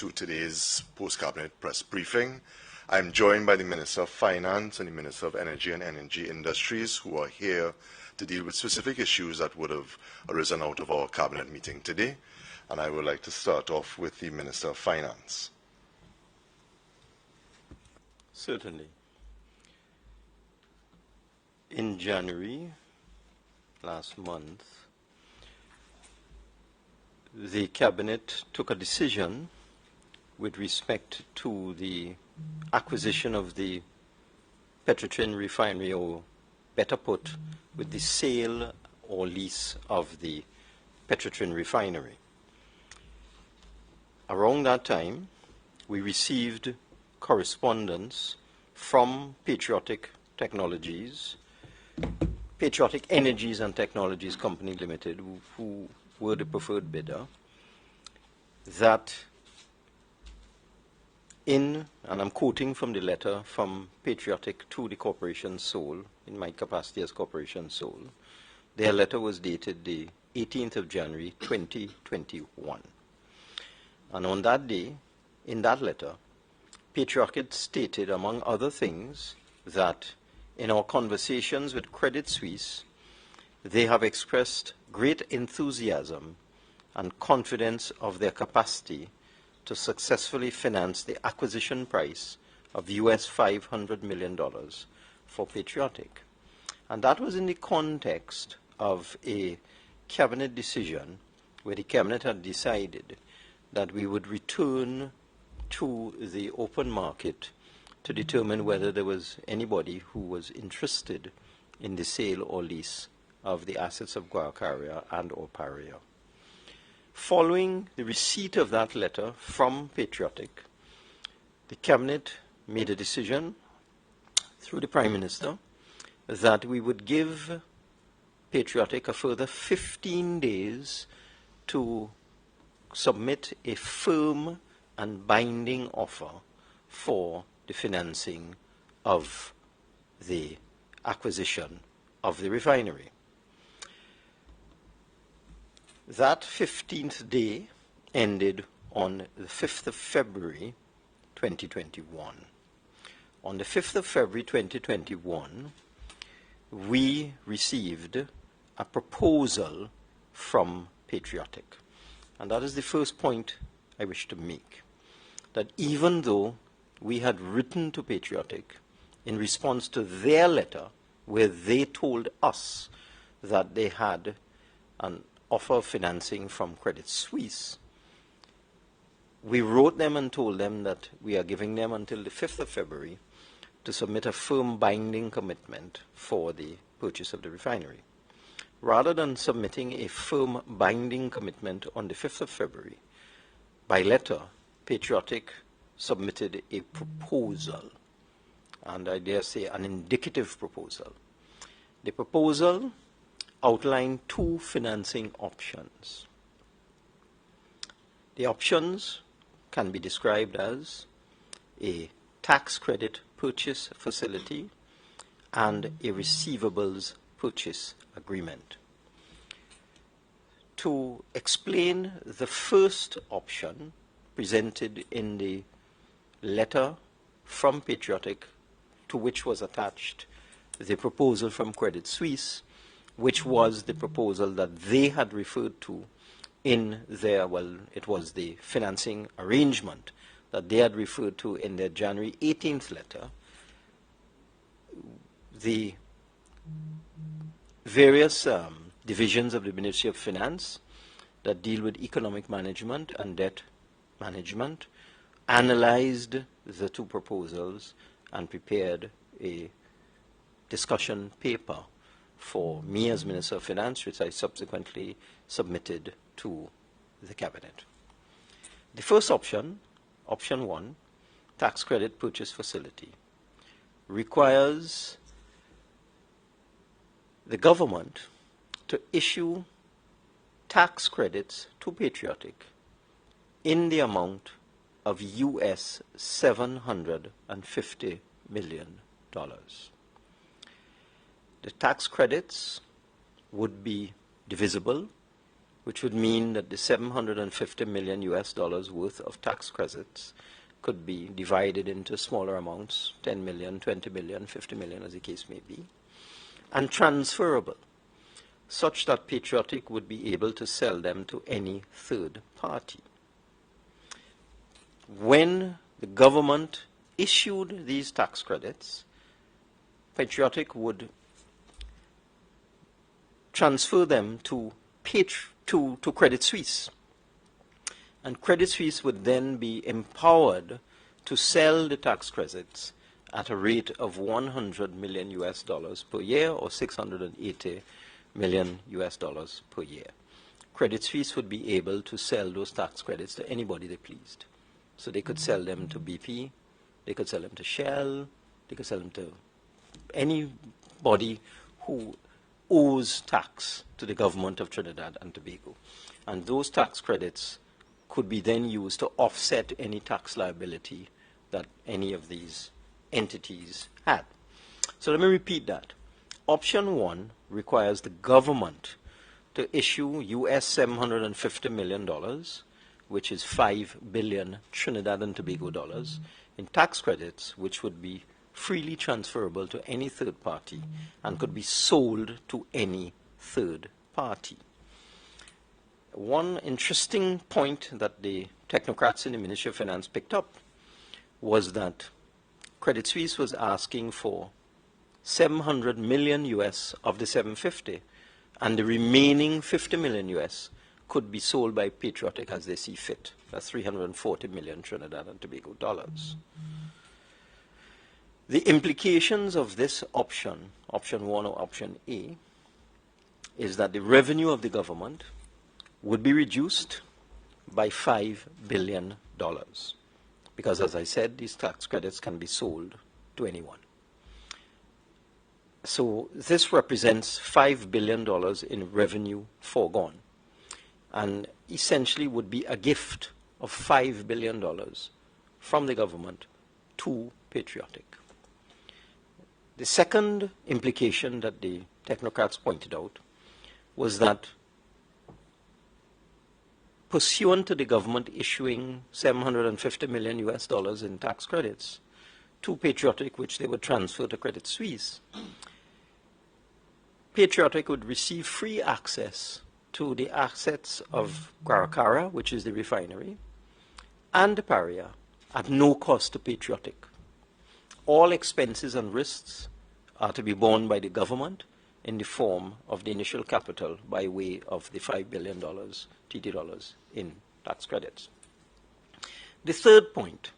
to today's post-cabinet press briefing. I'm joined by the Minister of Finance and the Minister of Energy and Energy Industries, who are here to deal with specific issues that would have arisen out of our cabinet meeting today. And I would like to start off with the Minister of Finance. Certainly. In January last month, the Cabinet took a decision with respect to the acquisition of the Petrotrin Refinery, or better put, with the sale or lease of the Petrotrin Refinery. Around that time, we received correspondence from Patriotic Technologies, Patriotic Energies and Technologies Company Limited, who were the preferred bidder, that and I'm quoting from the letter from Patriotic to the Corporation Sole, in my capacity as Corporation Sole, their letter was dated the 18th of January 2021. And on that day, in that letter, Patriotic stated, among other things, that in our conversations with Credit Suisse, they have expressed great enthusiasm and confidence of their capacity to successfully finance the acquisition price of US $500 million for Patriotic. And that was in the context of a cabinet decision where the cabinet had decided that we would return to the open market to determine whether there was anybody who was interested in the sale or lease of the assets of Guacaria and or Paria. Following the receipt of that letter from Patriotic, the Cabinet made a decision through the Prime Minister that we would give Patriotic a further 15 days to submit a firm and binding offer for the financing of the acquisition of the refinery. That 15th day ended on the 5th of February 2021. On the 5th of February 2021, we received a proposal from Patriotic. And that is the first point I wish to make, that even though we had written to Patriotic in response to their letter where they told us that they had an offer of financing from Credit Suisse, we wrote them and told them that we are giving them until the 5th of February to submit a firm binding commitment for the purchase of the refinery. Rather than submitting a firm binding commitment on the 5th of February, by letter, Patriotic submitted a proposal, and I dare say an indicative proposal. The proposal outlined two financing options. The options can be described as a tax credit purchase facility and a receivables purchase agreement. To explain the first option presented in the letter from Patriotic, to which was attached the proposal from Credit Suisse, which was the proposal that they had referred to in their, well, it was the financing arrangement that they had referred to in their January 18th letter. The various divisions of the Ministry of Finance that deal with economic management and debt management analyzed the two proposals and prepared a discussion paper for me as Minister of Finance, which I subsequently submitted to the Cabinet. The first option, option 1, tax credit purchase facility, requires the government to issue tax credits to Patriotic in the amount of US $750 million. The tax credits would be divisible which would mean that the $750 million worth of tax credits could be divided into smaller amounts, 10 million, 20 million, 50 million, as the case may be, and transferable, such that Patriotic would be able to sell them to any third party. When the government issued these tax credits, Patriotic would transfer them to Credit Suisse. And Credit Suisse would then be empowered to sell the tax credits at a rate of $100 million per year, or $680 million per year. Credit Suisse would be able to sell those tax credits to anybody they pleased. So they could sell them to BP, they could sell them to Shell, they could sell them to anybody who owes tax to the government of Trinidad and Tobago. And those tax credits could be then used to offset any tax liability that any of these entities had. So let me repeat that. Option 1 requires the government to issue US $750 million, which is 5 billion Trinidad and Tobago dollars, in tax credits, which would be freely transferable to any third party and could be sold to any third party. One interesting point that the technocrats in the Ministry of Finance picked up was that Credit Suisse was asking for 700 million US of the 750, and the remaining 50 million US could be sold by Patriotic as they see fit. That's 340 million Trinidad and Tobago dollars. The implications of this option, option 1 or option A, is that the revenue of the government would be reduced by $5 billion. Because, as I said, these tax credits can be sold to anyone. So this represents $5 billion in revenue foregone, and essentially would be a gift of $5 billion from the government to Patriotic. The second implication that the technocrats pointed out was that pursuant to the government issuing 750 million US dollars in tax credits to Patriotic, which they would transfer to Credit Suisse, Patriotic would receive free access to the assets of Guaracara, which is the refinery, and Paria at no cost to Patriotic. All expenses and risks are to be borne by the government in the form of the initial capital by way of the $5 billion TT dollars in tax credits. The third point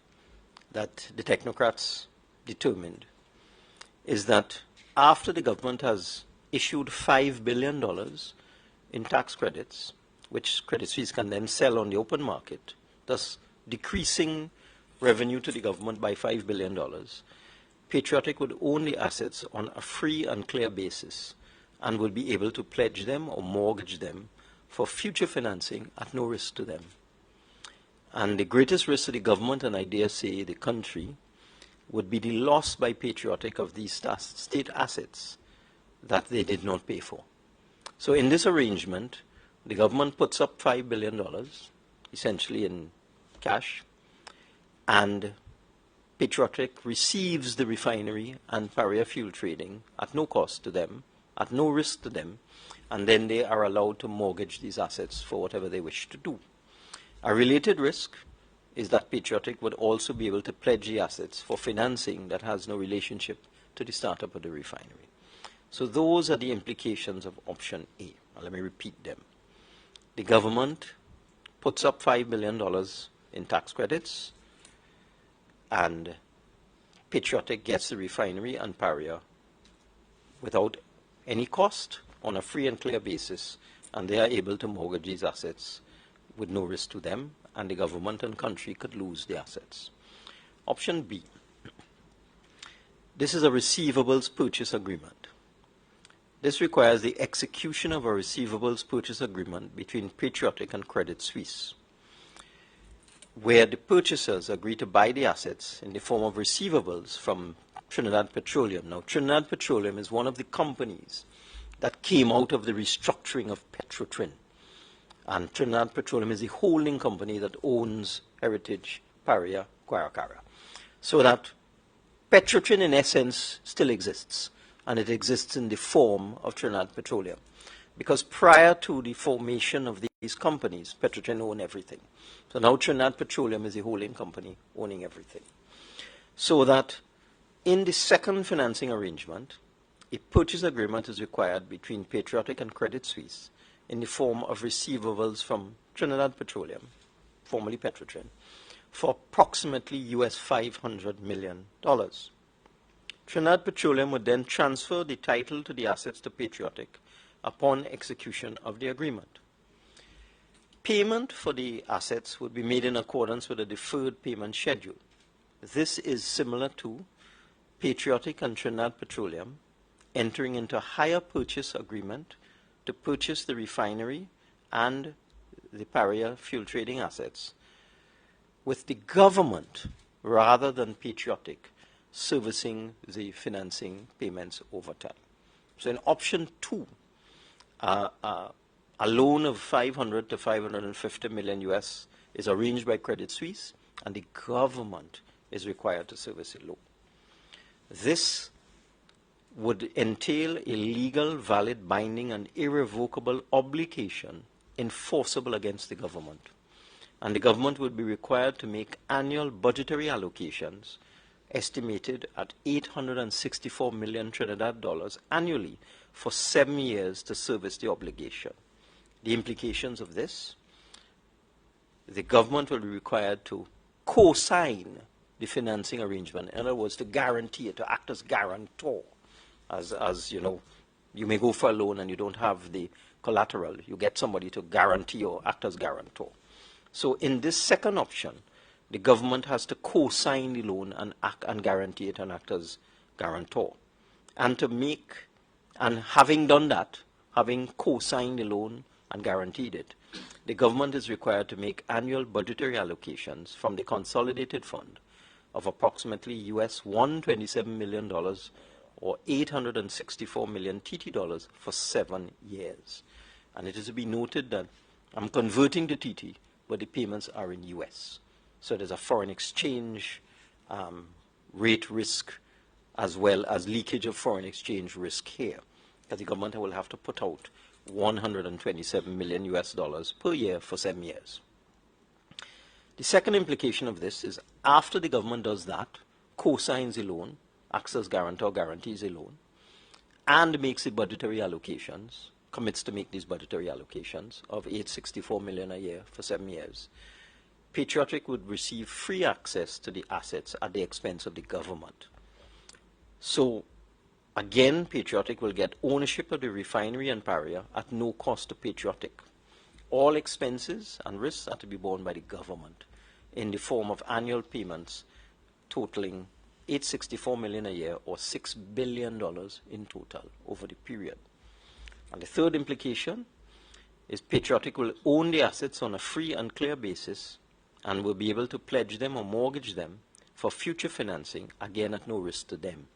that the technocrats determined is that after the government has issued $5 billion in tax credits, which Credit Suisse can then sell on the open market, thus decreasing revenue to the government by $5 billion, Patriotic would own the assets on a free and clear basis and would be able to pledge them or mortgage them for future financing at no risk to them. And the greatest risk to the government, and I dare say the country, would be the loss by Patriotic of these state assets that they did not pay for. So in this arrangement, the government puts up $5 billion, essentially in cash, and Patriotic receives the refinery and Paria fuel trading at no cost to them, at no risk to them, and then they are allowed to mortgage these assets for whatever they wish to do. A related risk is that Patriotic would also be able to pledge the assets for financing that has no relationship to the startup of the refinery. So those are the implications of option A. Now let me repeat them. The government puts up $5 billion in tax credits, and Patriotic gets the refinery and Paria without any cost on a free and clear basis, and they are able to mortgage these assets with no risk to them, and the government and country could lose the assets. Option B. This is a receivables purchase agreement. This requires the execution of a receivables purchase agreement between Patriotic and Credit Suisse, where the purchasers agree to buy the assets in the form of receivables from Trinidad Petroleum. Now, Trinidad Petroleum is one of the companies that came out of the restructuring of Petrotrin. And Trinidad Petroleum is the holding company that owns Heritage, Paria, Guaracara. So that Petrotrin, in essence, still exists, and it exists in the form of Trinidad Petroleum. Because prior to the formation of these companies, Petrotrin owned everything. So now Trinidad Petroleum is the holding company owning everything. So that in the second financing arrangement, a purchase agreement is required between Patriotic and Credit Suisse in the form of receivables from Trinidad Petroleum, formerly Petrotrin, for approximately US $500 million. Trinidad Petroleum would then transfer the title to the assets to Patriotic upon execution of the agreement. Payment for the assets would be made in accordance with a deferred payment schedule. This is similar to Patriotic and Trinidad Petroleum entering into a hire purchase agreement to purchase the refinery and the Paria fuel trading assets, with the government, rather than Patriotic, servicing the financing payments over time. So in option 2, a loan of 500 to 550 million US is arranged by Credit Suisse, and the government is required to service the loan. This would entail a legal, valid, binding, and irrevocable obligation enforceable against the government. And the government would be required to make annual budgetary allocations estimated at 864 million Trinidad dollars annually for 7 years to service the obligation. The implications of this: the government will be required to co-sign the financing arrangement. In other words, to guarantee it, to act as guarantor. As you know, you may go for a loan and you don't have the collateral. You get somebody to guarantee or act as guarantor. So in this second option, the government has to co-sign the loan and act and guarantee it and act as guarantor. And having done that, having co-signed the loan and guaranteed it, the government is required to make annual budgetary allocations from the consolidated fund of approximately US $127 million or 864 million TT dollars for 7 years. And it is to be noted that I'm converting to TT, but the payments are in US. So there's a foreign exchange rate risk as well as leakage of foreign exchange risk here, because the government will have to put out 127 million US dollars per year for 7 years. The second implication of this is after the government does that, co-signs the loan, acts as guarantor, guarantees a loan, and makes the budgetary allocations, commits to make these budgetary allocations of 864 million a year for 7 years, Patriotic would receive free access to the assets at the expense of the government. So again, Patriotic will get ownership of the refinery and Paria at no cost to Patriotic. All expenses and risks are to be borne by the government in the form of annual payments totaling 864 million a year, or $6 billion in total over the period. And the third implication is Patriotic will own the assets on a free and clear basis and will be able to pledge them or mortgage them for future financing, again at no risk to them.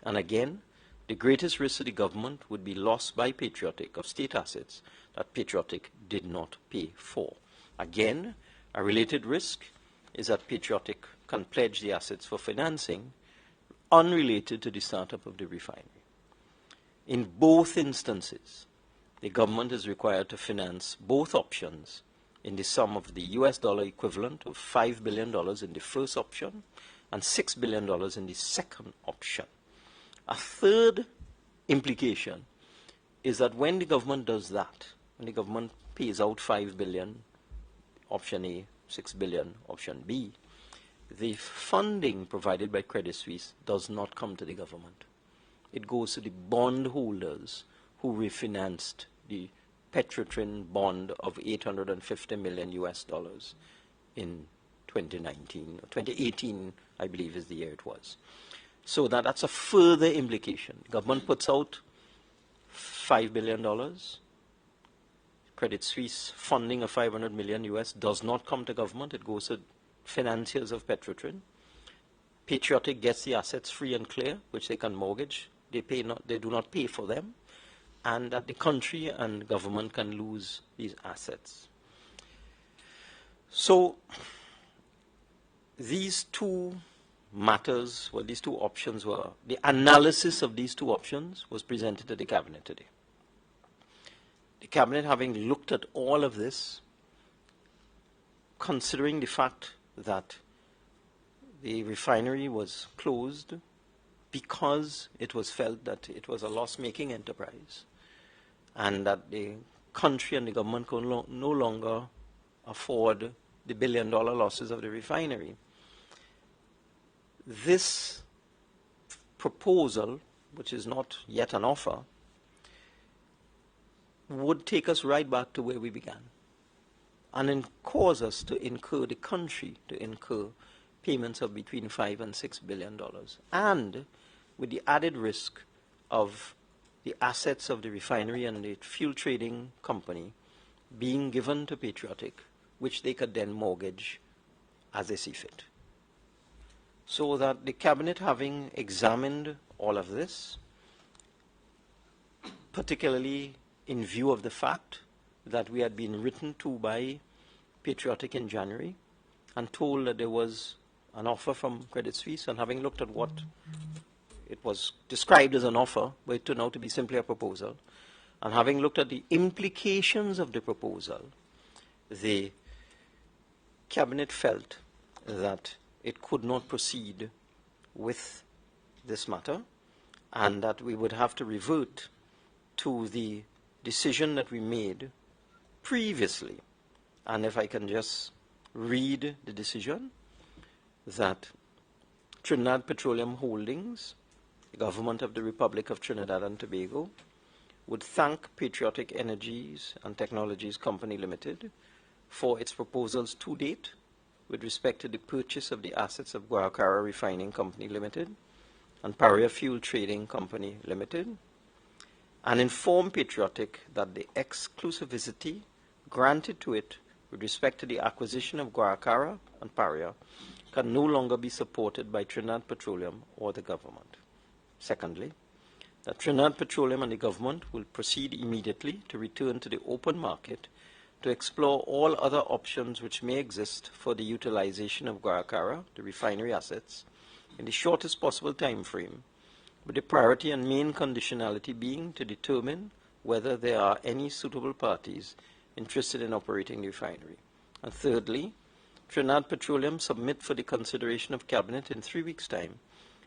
And again, the greatest risk to the government would be loss by Patriotic of state assets that Patriotic did not pay for. Again, a related risk is that Patriotic can pledge the assets for financing unrelated to the startup of the refinery. In both instances, the government is required to finance both options in the sum of the US dollar equivalent of $5 billion in the first option and $6 billion in the second option. A third implication is that when the government does that, when the government pays out $5 billion, option A, $6 billion, option B, the funding provided by Credit Suisse does not come to the government. It goes to the bondholders who refinanced the Petrotrin bond of 850 million US dollars in 2019, 2018, I believe is the year it was. So that's a further implication. Government puts out $5 billion. Credit Suisse funding of 500 million US does not come to government. It goes to financiers of Petrotrin. Patriotic gets the assets free and clear, which they can mortgage. They do not pay for them. And that the country and government can lose these assets. So these two matters, well, these two options were, the analysis of these two options was presented to the Cabinet today. The Cabinet, having looked at all of this, considering the fact that the refinery was closed because it was felt that it was a loss-making enterprise and that the country and the government could no longer afford the billion-dollar losses of the refinery. This proposal, which is not yet an offer, would take us right back to where we began and cause us to incur, the country to incur payments of between $5 and $6 billion, and with the added risk of the assets of the refinery and the fuel trading company being given to Patriotic, which they could then mortgage as they see fit. So that the Cabinet, having examined all of this, particularly in view of the fact that we had been written to by Patriotic in January and told that there was an offer from Credit Suisse, and having looked at what it was described as an offer, but it turned out to be simply a proposal, and having looked at the implications of the proposal, the Cabinet felt that it could not proceed with this matter and that we would have to revert to the decision that we made previously. And if I can just read the decision, that Trinidad Petroleum Holdings, the government of the Republic of Trinidad and Tobago, would thank Patriotic Energies and Technologies Company Limited for its proposals to date with respect to the purchase of the assets of Guaracara Refining Company Limited and Paria Fuel Trading Company Limited, and inform Patriotic that the exclusivity granted to it with respect to the acquisition of Guaracara and Paria can no longer be supported by Trinidad Petroleum or the government. Secondly, that Trinidad Petroleum and the government will proceed immediately to return to the open market to explore all other options which may exist for the utilization of Guaracara, the refinery assets, in the shortest possible time frame, with the priority and main conditionality being to determine whether there are any suitable parties interested in operating the refinery. And thirdly, Trinidad Petroleum submit for the consideration of Cabinet in 3 weeks' time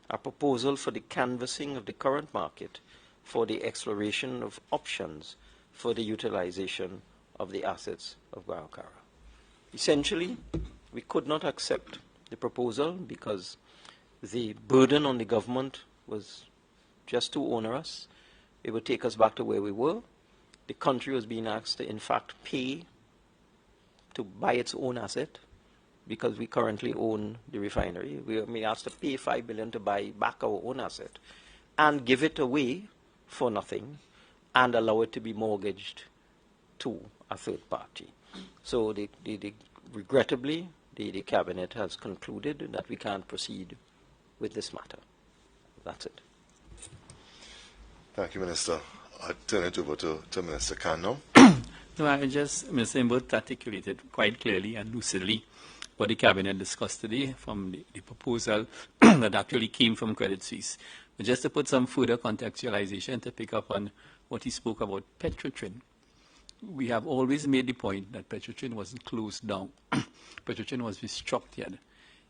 a proposal for the canvassing of the current market for the exploration of options for the utilization of the assets of Guaracara. Essentially, we could not accept the proposal because the burden on the government was just too onerous. It would take us back to where we were. The country was being asked to, in fact, pay to buy its own asset because we currently own the refinery. We are being asked to pay $5 billion to buy back our own asset and give it away for nothing and allow it to be mortgaged to a third party. So regrettably, the Cabinet has concluded that we can't proceed with this matter. That's it. Thank you, Minister. I turn it over to Minister Khan now. No, Mr. Imbert articulated quite clearly and lucidly what the Cabinet discussed today from the proposal that actually came from Credit Suisse. But just to put some further contextualization to pick up on what he spoke about Petrotrin, we have always made the point that Petrotrin wasn't closed down. Petrotrin was restructured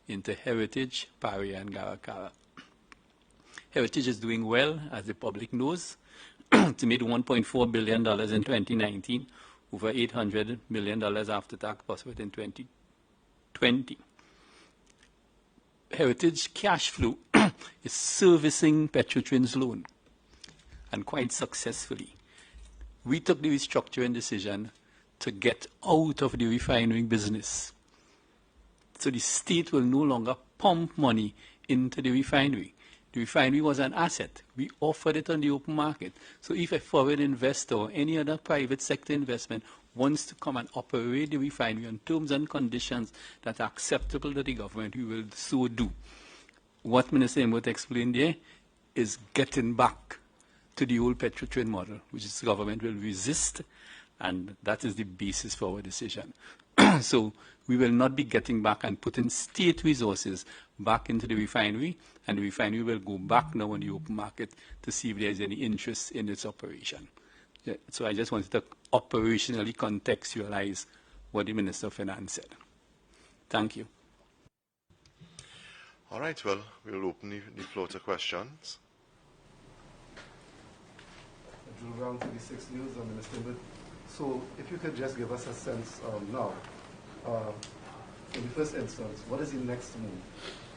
into Heritage, Paria, and Guaracara. Heritage is doing well, as the public knows. It made $1.4 billion in 2019, over $800 million after tax profit in 2020. Heritage cash flow is servicing Petrotrin's loan, and quite successfully. We took the restructuring decision to get out of the refining business. So the state will no longer pump money into the refinery. The refinery was an asset. We offered it on the open market. So if a foreign investor or any other private sector investment wants to come and operate the refinery on terms and conditions that are acceptable to the government, we will so do. What Minister Imbert explained there is getting back to the old Petrotrin model, which the government will resist, and that is the basis for our decision. So we will not be getting back and putting state resources back into the refinery, and the refinery will go back now on the open market to see if there's any interest in its operation. Yeah, so I just wanted to operationally contextualize what the Minister of Finance said. Thank you. All right, well, we'll open the floor to questions. Drill round to the 6 News, Minister Imbert. So if you could just give us a sense now, in the first instance, what is the next move?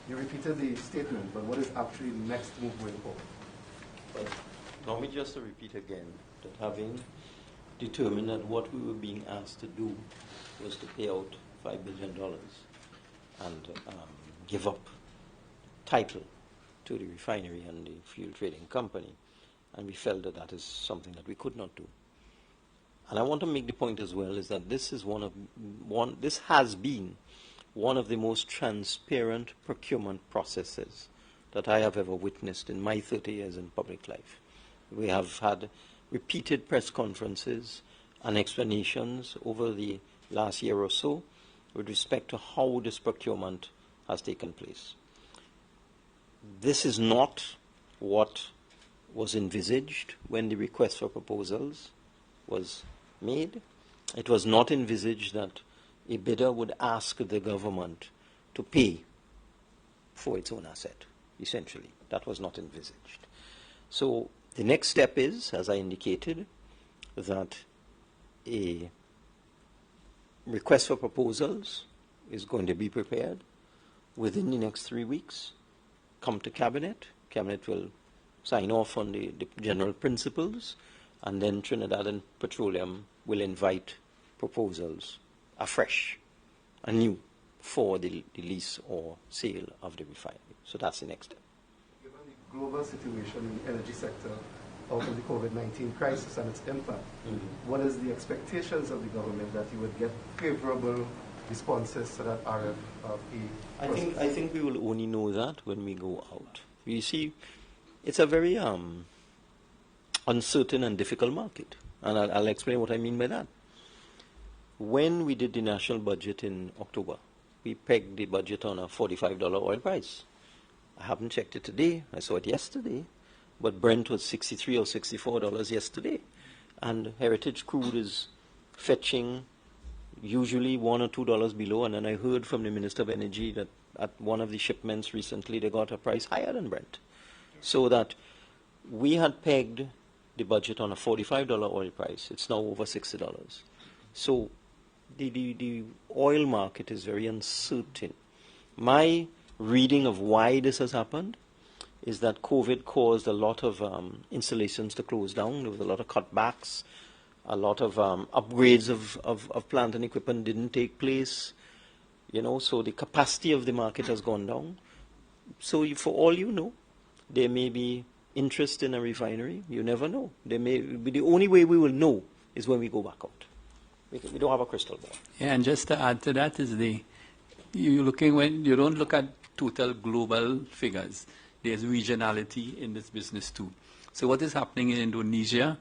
You repeated the statement, but what is actually the next move going forward? Allow me just to repeat again that having determined that what we were being asked to do was to pay out $5 billion and give up title to the refinery and the fuel trading company, and we felt that that is something that we could not do. And I want to make the point as well is that this is this has been one of the most transparent procurement processes that I have ever witnessed in my 30 years in public life. We have had repeated press conferences and explanations over the last year or so with respect to how this procurement has taken place. This is not what was envisaged when the request for proposals was made. It was not envisaged that a bidder would ask the government to pay for its own asset, essentially. That was not envisaged. So the next step is, as I indicated, that a request for proposals is going to be prepared within the next 3 weeks, come to Cabinet. Cabinet will sign off on the general principles, and then Trinidad and Petroleum will invite proposals afresh, anew, for the lease or sale of the refinery. So that's the next step. Given the global situation in the energy sector out of the COVID-19 crisis and its impact, what is the expectations of the government that you would get favorable responses to that RFP process? I think we will only know that when we go out. You see, it's a very uncertain and difficult market, and I'll explain what I mean by that. When we did the national budget in October, we pegged the budget on a $45 oil price. I haven't checked it today. I saw it yesterday, but Brent was $63 or $64 yesterday, and Heritage crude is fetching usually $1 or $2 below. And then I heard from the Minister of Energy that at one of the shipments recently they got a price higher than Brent. So that we had pegged the budget on a $45 oil price. It's now over $60. So the oil market is very uncertain. My reading of why this has happened is that COVID caused a lot of installations to close down. There was a lot of cutbacks. A lot of upgrades of plant and equipment didn't take place. So the capacity of the market has gone down. So for all you know, there may be interest in a refinery. You never know. There may be, the only way we will know is when we go back out. We don't have a crystal ball. Yeah, and just to add to that is when you don't look at total global figures, there's regionality in this business too. So what is happening in Indonesia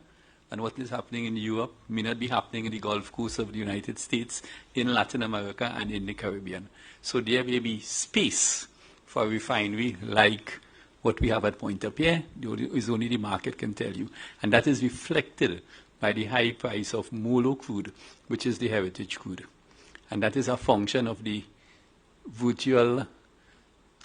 and what is happening in Europe may not be happening in the Gulf Coast of the United States, in Latin America, and in the Caribbean. So there may be space for a refinery like what we have at Pointe-à-Pied. Is only the market can tell you. And that is reflected by the high price of MOLO crude, which is the heritage crude. And that is a function of the virtual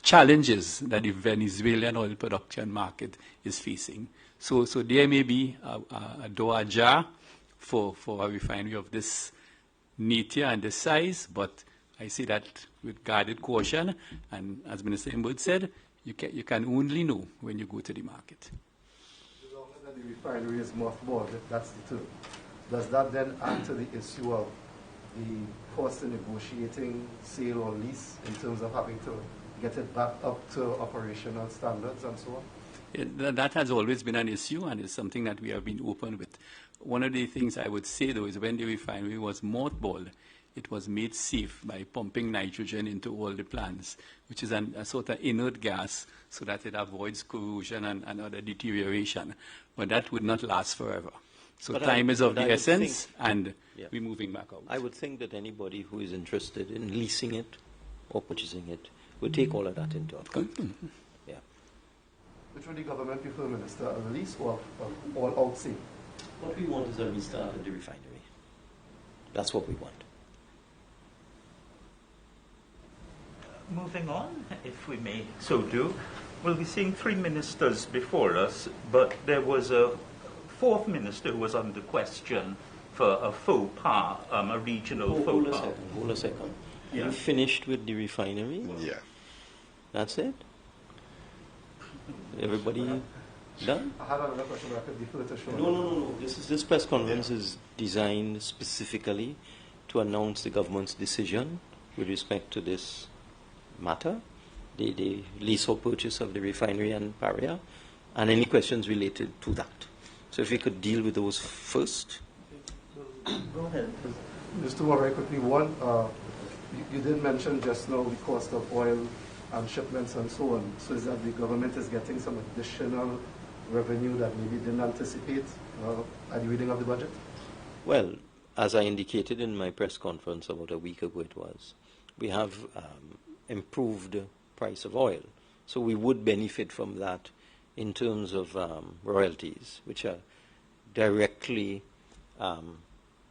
challenges that the Venezuelan oil production market is facing. So there may be a door ajar for a refinery of this nature and this size, but I say that with guarded caution. And as Minister Imbert said, you can only know when you go to the market. As long as the refinery is mothballed, if that's the term, does that then add to the issue of the cost of negotiating sale or lease in terms of having to get it back up to operational standards and so on? That has always been an issue, and it's something that we have been open with. One of the things I would say, though, is when the refinery was mothballed, it was made safe by pumping nitrogen into all the plants, which is a sort of inert gas, so that it avoids corrosion and other deterioration. But that would not last forever. So But time is of but the I would essence, think- and Yeah. we're moving back out. I would think that anybody who is interested in leasing it or purchasing it will take all of that into account. Yeah. Which would the government prefer, Minister, a lease or all out sale? What we want is a restart of the refinery. That's what we want. Moving on, if we may so do, we'll be seeing three ministers before us, but there was a fourth minister who was under question for a faux pas, a regional faux pas. Hold a second. Yeah. You finished with the refinery? Yeah. That's it? Everybody done? I had another question, but I could defer to Sean. No. This press conference is designed specifically to announce the government's decision with respect to this matter, the lease or purchase of the refinery and Paria, and any questions related to that. So if we could deal with those first. Go ahead. Just two more very quickly. One, you did mention just now the cost of oil and shipments and so on. So is that the government is getting some additional revenue that maybe didn't anticipate at the reading of the budget? Well, as I indicated in my press conference about a week ago it was, we have improved price of oil. So we would benefit from that in terms of royalties, which are directly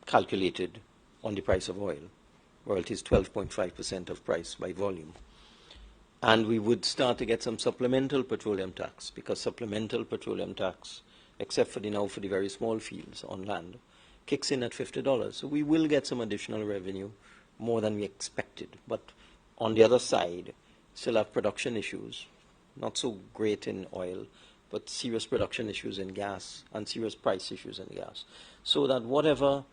calculated on the price of oil. Royalties 12.5% of price by volume. And we would start to get some supplemental petroleum tax, because supplemental petroleum tax, except for the very small fields on land, kicks in at $50. So we will get some additional revenue, more than we expected. But on the other side, still have production issues, not so great in oil, but serious production issues in gas and serious price issues in gas. So that whatever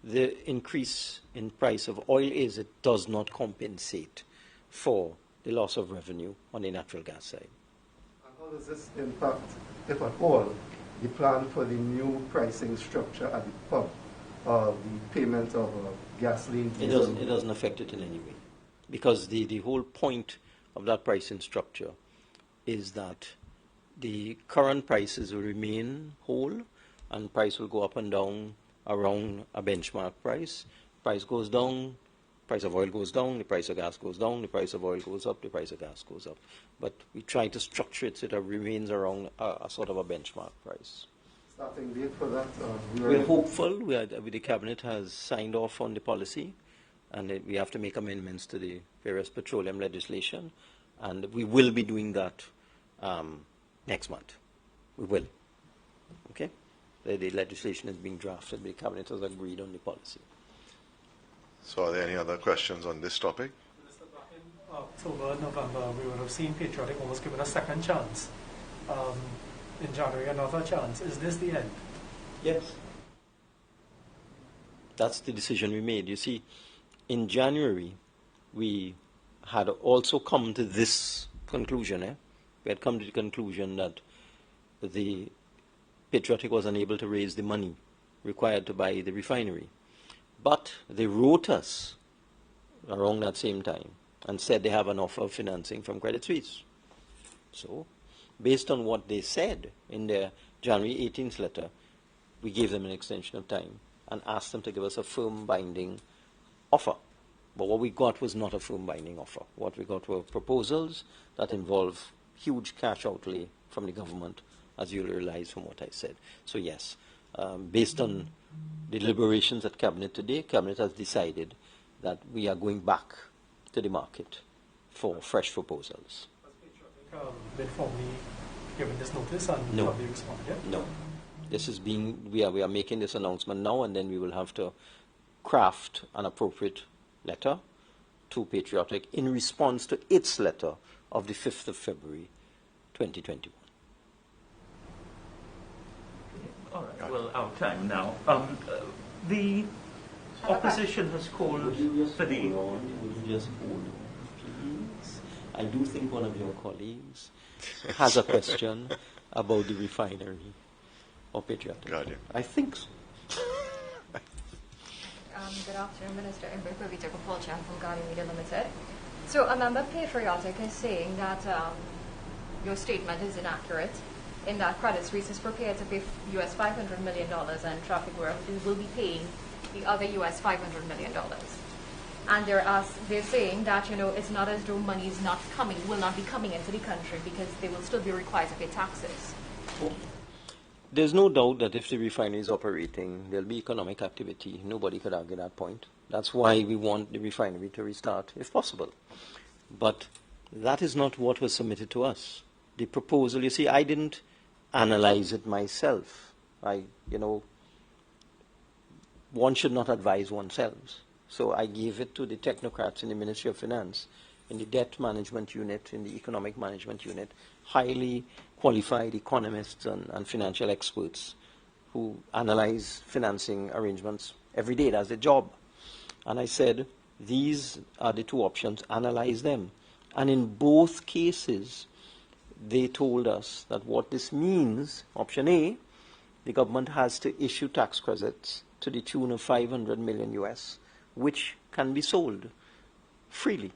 the increase in price of oil is, it does not compensate for the loss of revenue on the natural gas side. And how does this impact, if at all, the plan for the new pricing structure at the pump, the payment of gasoline? It doesn't affect it in any way, because the whole point of that pricing structure is that the current prices will remain whole, and price will go up and down around a benchmark price. Price goes down, price of oil goes down, the price of gas goes down, the price of oil goes up, the price of gas goes up. But we try to structure it so that it remains around a sort of a benchmark price. Starting date for that? We're hopeful. The Cabinet has signed off on the policy, and we have to make amendments to the various petroleum legislation, and we will be doing that next month. We will. Okay? The legislation is being drafted, the Cabinet has agreed on the policy. So are there any other questions on this topic? Minister, back in October, November, we would have seen Patriotic almost given a second chance. In January, another chance. Is this the end? Yes. That's the decision we made. You see, in January, we had also come to this conclusion. We had come to the conclusion that the Patriotic was unable to raise the money required to buy the refinery. But they wrote us around that same time and said they have an offer of financing from Credit Suisse. So, based on what they said in their January 18th letter, we gave them an extension of time and asked them to give us a firm binding offer. But what we got was not a firm binding offer. What we got were proposals that involve huge cash outlay from the government, as you'll realize from what I said. So yes, based on the deliberations at Cabinet today, Cabinet has decided that we are going back to the market for fresh proposals. Has Patriotic been formally given this notice and No. have they responded yet? No. This is we are making this announcement now, and then we will have to craft an appropriate letter to Patriotic in response to its letter of the 5th of February, 2021. All right, well, our time now. The opposition has called for the... Would you just hold on, please? I do think one of your colleagues has a question about the refinery or Patriotic. Guardian. I think so. Good afternoon, Minister Imbert, Pavitra Kapolchan from Guardian Media Limited. So a member Patriotic is saying that your statement is inaccurate in that Credit Suisse is prepared to pay US $500 million and Traffic will be paying the other US $500 million. And they're saying that, it's not as though money is not coming, will not be coming into the country because they will still be required to pay taxes. There's no doubt that if the refinery is operating, there'll be economic activity. Nobody could argue that point. That's why we want the refinery to restart, if possible. But that is not what was submitted to us. The proposal, you see, I didn't analyze it myself. One should not advise oneself. So I gave it to the technocrats in the Ministry of Finance, in the debt management unit, in the economic management unit, highly qualified economists and financial experts who analyze financing arrangements every day. That's their job. And I said, these are the two options, analyze them. And in both cases, they told us that what this means, option A, the government has to issue tax credits to the tune of $500 million US, which can be sold freely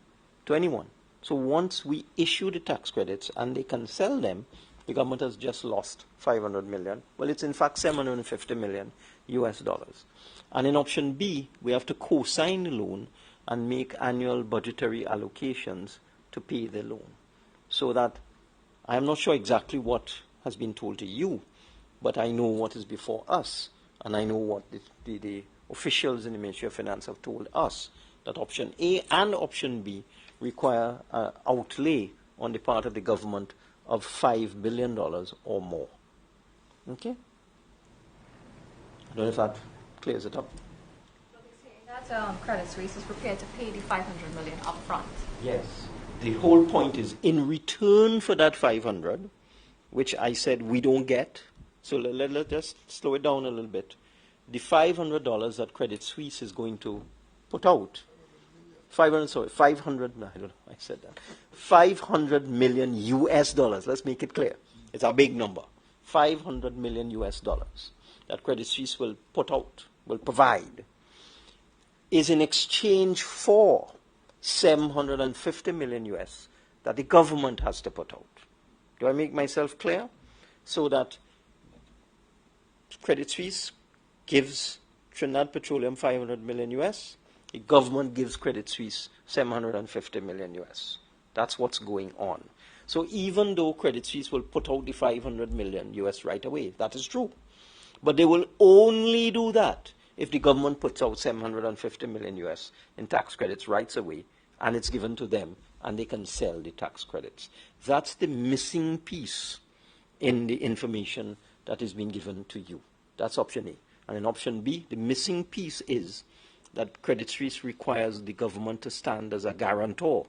to anyone. So once we issue the tax credits and they can sell them, the government has just lost $500 million. Well, it's in fact $750 million US dollars. And in option B, we have to co-sign the loan and make annual budgetary allocations to pay the loan. So that I'm not sure exactly what has been told to you, but I know what is before us, and I know what the officials in the Ministry of Finance have told us, that option A and option B require an outlay on the part of the government of $5 billion or more. Okay? I don't know if that clears it up. So they're saying that Credit Suisse is prepared to pay the $500 million up front. Yes. The whole point is, in return for that 500, which I said we don't get, so let's just slow it down a little bit. The $500 that Credit Suisse is going to put out, 500 million US dollars, let's make it clear. It's a big number. 500 million US dollars that Credit Suisse will put out, will provide, is in exchange for 750 million US that the government has to put out. Do I make myself clear? So that Credit Suisse gives Trinidad Petroleum 500 million US, the government gives Credit Suisse 750 million US. That's what's going on. So even though Credit Suisse will put out the 500 million US right away, that is true. But they will only do that if the government puts out 750 million US in tax credits right away, and it's given to them, and they can sell the tax credits. That's the missing piece in the information that is being given to you. That's option A. And in option B, the missing piece is that Credit Suisse requires the government to stand as a guarantor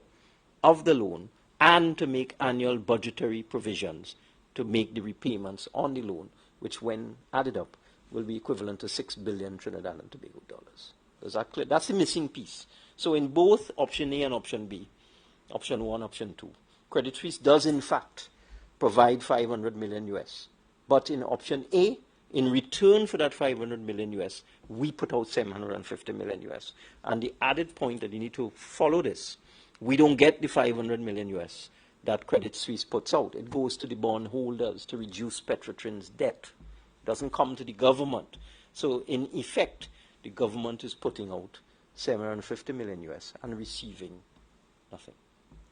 of the loan and to make annual budgetary provisions to make the repayments on the loan, which when added up will be equivalent to 6 billion Trinidad and Tobago dollars. Is that clear? That's the missing piece. So in both option A and option B, option 1, option 2, Credit Suisse does in fact provide 500 million US. But in option A, in return for that 500 million US, we put out 750 million US. And the added point that you need to follow this, we don't get the 500 million US that Credit Suisse puts out. It goes to the bondholders to reduce Petrotrin's debt. It doesn't come to the government. So in effect, the government is putting out 750 million US and receiving nothing.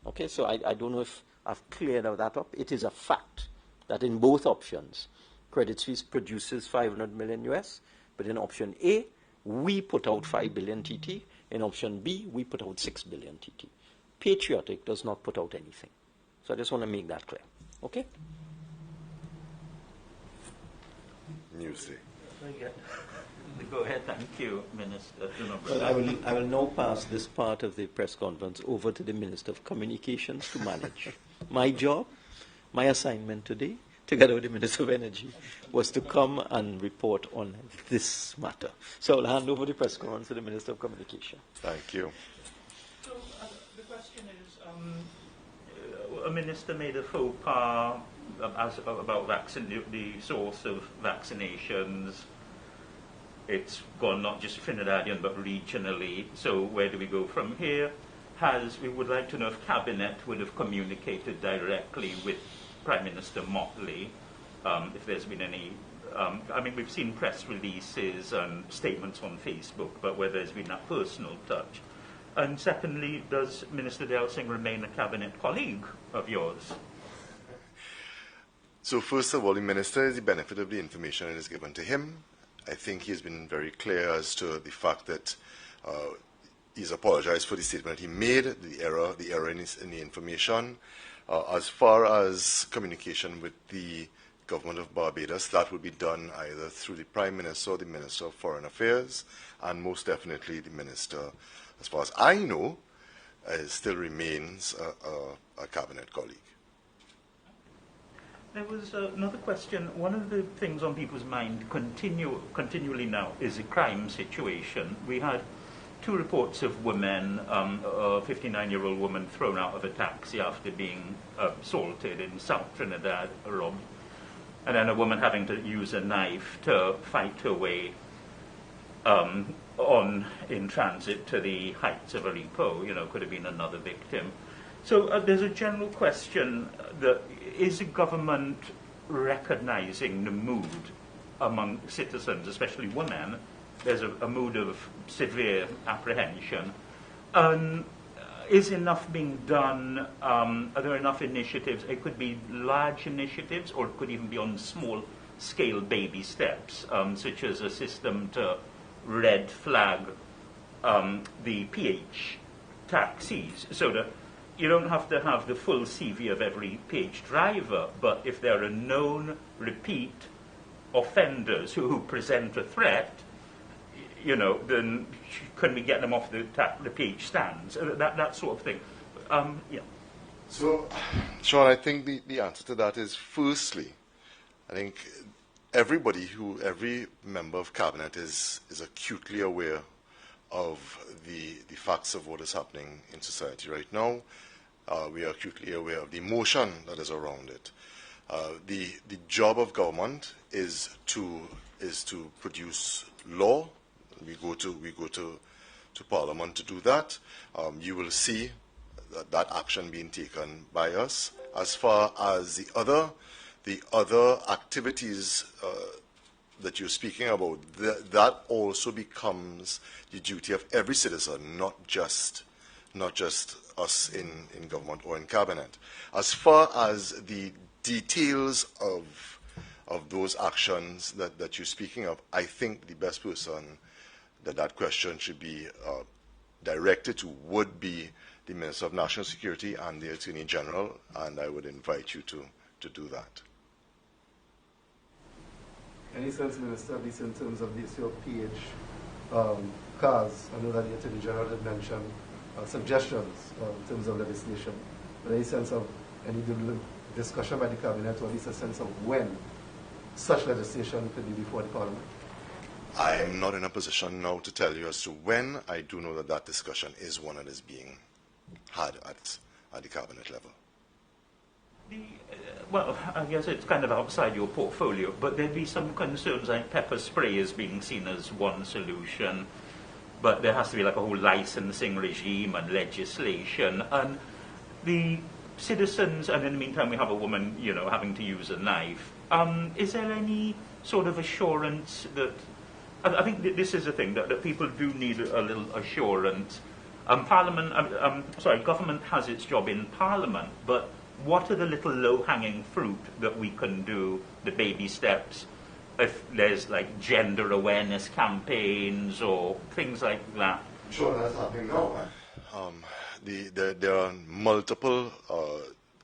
Okay, so I don't know if I've cleared that up. It is a fact that in both options, Credit Suisse produces 500 million US, but in option A, we put out 5 billion TT. In option B, we put out 6 billion TT. Patriotic does not put out anything. So I just want to make that clear. Okay? Music. Go ahead, thank you, Minister. Well, I will now pass this part of the press conference over to the Minister of Communications to manage. My job, my assignment today, together with the Minister of Energy, was to come and report on this matter. So I'll hand over the press conference to the Minister of Communication. Thank you. So the question is, a minister made a faux pas about the source of vaccinations. It's gone not just Trinidadian but regionally. So where do we go from here? We would like to know if Cabinet would have communicated directly with Prime Minister Motley if there's been any. I mean, we've seen press releases and statements on Facebook, but whether there's been that personal touch. And secondly, does Minister Dale Singh remain a cabinet colleague of yours? So first of all, the minister has the benefit of the information that is given to him. I think he has been very clear as to the fact that he's apologized for the statement he made, the error in the information. As far as communication with the government of Barbados, that will be done either through the Prime Minister or the Minister of Foreign Affairs, and most definitely the Minister, as far as I know, still remains a cabinet colleague. There was another question. One of the things on people's mind continually now is the crime situation. We had 2 reports of women, a 59-year-old woman thrown out of a taxi after being assaulted in South Trinidad, robbed, and then a woman having to use a knife to fight her way in transit to the heights of Aripo. Could have been another victim. So there's a general question that is the government recognizing the mood among citizens, especially women? There's a mood of severe apprehension. Is enough being done? Are there enough initiatives? It could be large initiatives, or it could even be on small-scale baby steps, such as a system to red flag the PH taxis, so that you don't have to have the full CV of every PH driver, but if there are known repeat offenders who present a threat, then can we get them off the PH stands? That sort of thing. Yeah. So, Sean, I think the answer to that is, firstly, I think every member of cabinet is acutely aware of the facts of what is happening in society right now. We are acutely aware of the emotion that is around it. The job of government is to produce law. We go to Parliament to do that. You will see that action being taken by us. As far as the other activities that you're speaking about, that also becomes the duty of every citizen, not just us in government or in cabinet. As far as the details of those actions that you're speaking of, I think the best person that question should be directed to would be the Minister of National Security and the Attorney General, and I would invite you to do that. Any sense, Minister, at least in terms of the issue of PH cars? I know that the Attorney General did mention suggestions in terms of legislation, but any sense of any discussion by the Cabinet, or at least a sense of when such legislation could be before the Parliament? I am not in a position now to tell you as to when. I do know that discussion is one that is being had at the Cabinet level. Well, I guess it's kind of outside your portfolio, but there'd be some concerns like pepper spray is being seen as one solution, but there has to be like a whole licensing regime and legislation, and the citizens, and in the meantime we have a woman, having to use a knife. Is there any sort of assurance that, I think this is a thing, that people do need a little assurance. Government has its job in Parliament, but what are the little low-hanging fruit that we can do, the baby steps, if there's like gender awareness campaigns or things like that? Sure, that's happening now. There are multiple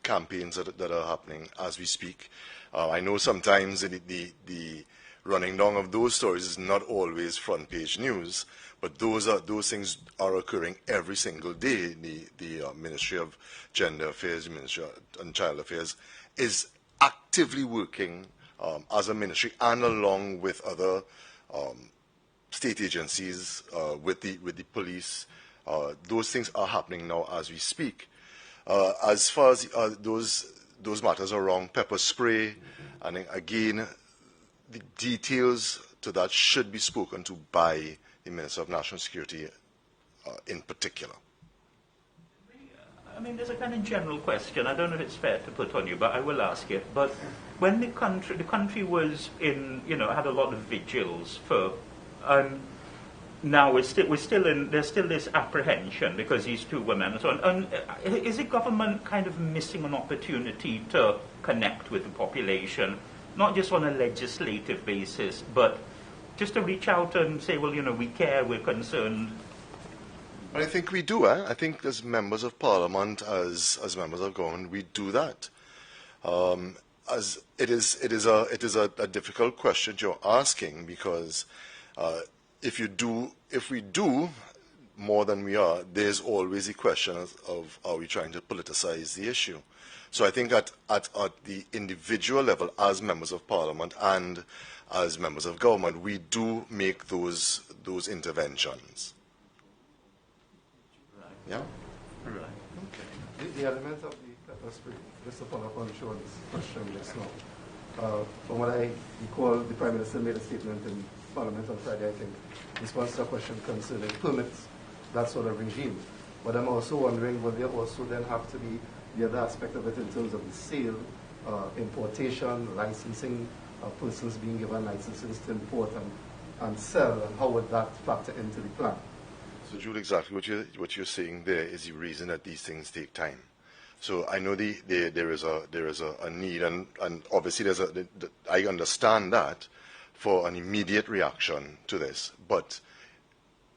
campaigns that are happening as we speak. I know sometimes the running down of those stories is not always front page news, but those things are occurring every single day. The Ministry of Gender Affairs, the Ministry of Child Affairs is actively working as a ministry and along with other state agencies, with the police. Those things are happening now as we speak. As far as those matters around pepper spray, and again, the details to that should be spoken to by the Minister of National Security in particular. I mean, there's a kind of general question. I don't know if it's fair to put on you, but I will ask it. But when the country was in, had a lot of vigils for, now we're still in. There's still this apprehension because these two women and so on. And is the government kind of missing an opportunity to connect with the population, not just on a legislative basis, but just to reach out and say, well, we care, we're concerned? I think we do. I think as members of parliament, as members of government, we do that. As it is a difficult question you're asking, because if we do more than we are, there's always the question of are we trying to politicize the issue. So I think at the individual level, as members of parliament and as members of government, we do make those interventions. Yeah? Right. Okay. The element of the pepper spray, just to follow up on Sean's question just now. From what I recall, the Prime Minister made a statement in Parliament on Friday, I think, in response to a question concerning permits, that sort of regime. But I'm also wondering, will there also then have to be the other aspect of it in terms of the sale, importation, licensing, persons being given licenses to import and sell, and how would that factor into the plan? So, Jude, exactly what you're saying there is the reason that these things take time. So I know there is a need, and obviously I understand that for an immediate reaction to this, but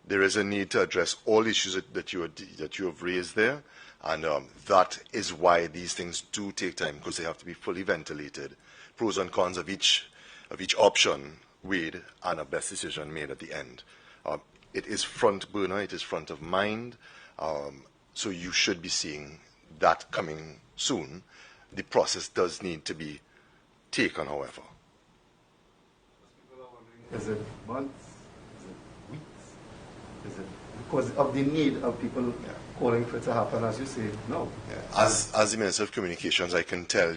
there is a need to address all issues that you have raised there, and that is why these things do take time, because they have to be fully ventilated, pros and cons of each option weighed, and a best decision made at the end. It is front burner, it is front of mind, so you should be seeing that coming soon. The process does need to be taken, however. Is it months? Is it weeks? Is it because of the need of people calling for it to happen, as you say? No. Yeah. As the Minister of Communications, I can tell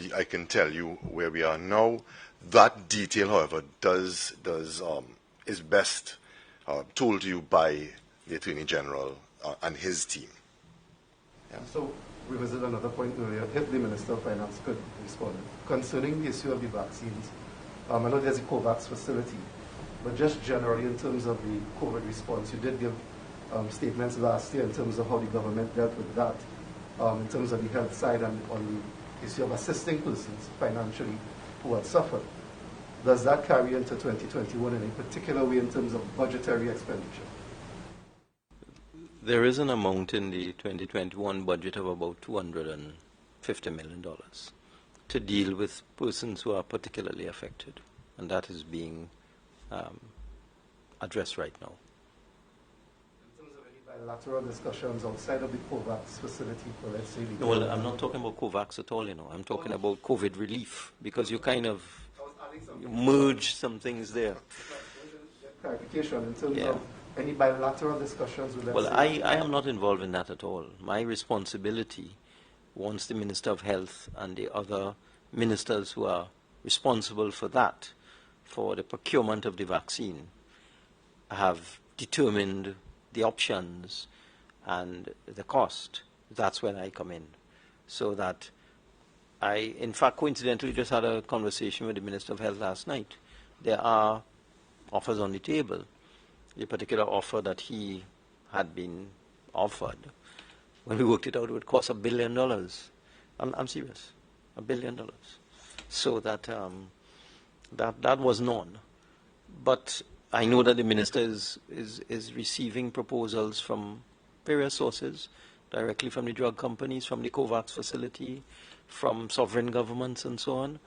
you where we are now. That detail, however, is best told to you by the Attorney General and his team. Yeah. So, revisit another point earlier, if the Minister of Finance could respond. Concerning the issue of the vaccines, I know there's a COVAX facility, but just generally in terms of the COVID response, you did give statements last year in terms of how the government dealt with that, in terms of the health side and on the issue of assisting persons financially who had suffered. Does that carry into 2021 in a particular way in terms of budgetary expenditure? There is an amount in the 2021 budget of about $250 million to deal with persons who are particularly affected, and that is being addressed right now. In terms of any bilateral discussions outside of the COVAX facility for, let's say, the... Well, I'm not talking about COVAX at all, I'm talking about COVID relief, because you kind of merge some things there. Clarification in terms of any bilateral discussions with... Well, I am not involved in that at all. My responsibility, once the Minister of Health and the other ministers who are responsible for that, for the procurement of the vaccine, have determined the options and the cost, that's when I come in. So that I, in fact, coincidentally just had a conversation with the Minister of Health last night. There are offers on the table. The particular offer that he had been offered, when we worked it out, it would cost $1 billion. I'm serious, $1 billion. So that that was known. But I know that the minister is receiving proposals from various sources, directly from the drug companies, from the COVAX facility, from sovereign governments and so on.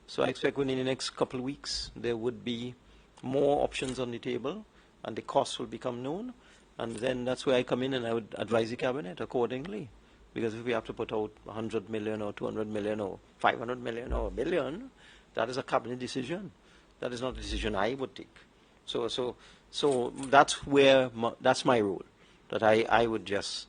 So I expect within the next couple of weeks there would be more options on the table and the costs will become known. And then that's where I come in and I would advise the cabinet accordingly. Because if we have to put out 100 million or 200 million or 500 million or $1 billion, that is a cabinet decision. That is not a decision I would take. So that's where that's my role. That I would just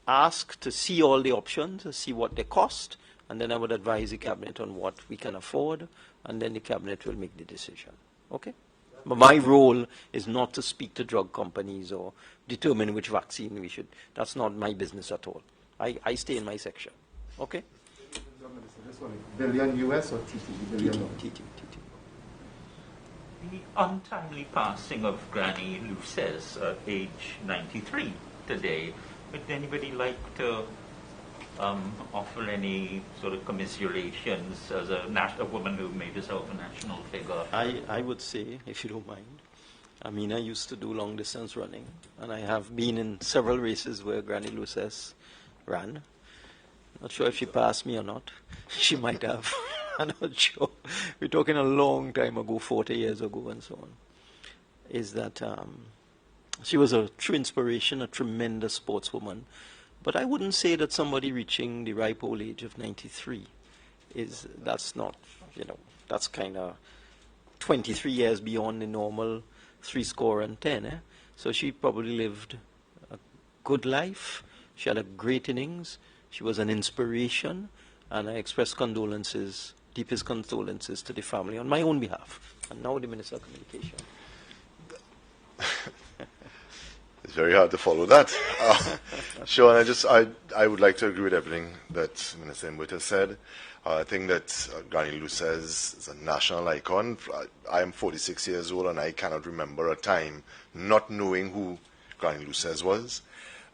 ask to see all the options, to see what they cost, and then I would advise the cabinet on what we can afford, and then the cabinet will make the decision. Okay? But my role is not to speak to drug companies or determine which vaccine we should. That's not my business at all. I stay in my section. Okay? This one, billion US or TT? Billion dollars? TT. The untimely passing of Granny Lucess at age 93 today. Would anybody like to offer any sort of commiserations as a woman who made herself a national figure? I would say, if you don't mind, I mean, I used to do long distance running, and I have been in several races where Granny Lucess ran. Not sure if she passed me or not. She might have. I'm not sure. We're talking a long time ago, 40 years ago and so on. Is that she was a true inspiration, a tremendous sportswoman. But I wouldn't say that somebody reaching the ripe old age of 93 that's not, that's kind of 23 years beyond the normal 70. So she probably lived a good life. She had a great innings. She was an inspiration, and I express condolences, deepest condolences to the family on my own behalf. And now the Minister of Communication. It's very hard to follow that. Sean, I would like to agree with everything that Minister Imbert has said. I think that Granny Lucess is a national icon. I am 46 years old, and I cannot remember a time not knowing who Granny Lucess was.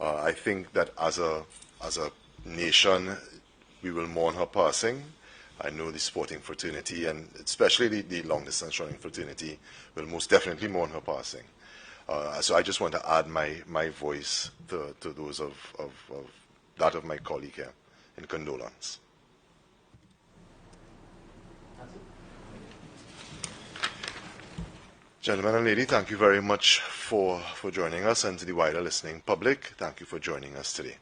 I think that as a nation, we will mourn her passing. I know the sporting fraternity, and especially the long-distance running fraternity, will most definitely mourn her passing. So I just want to add my voice to those of that of my colleague here in condolence. Gentlemen and lady, thank you very much for joining us, and to the wider listening public, thank you for joining us today.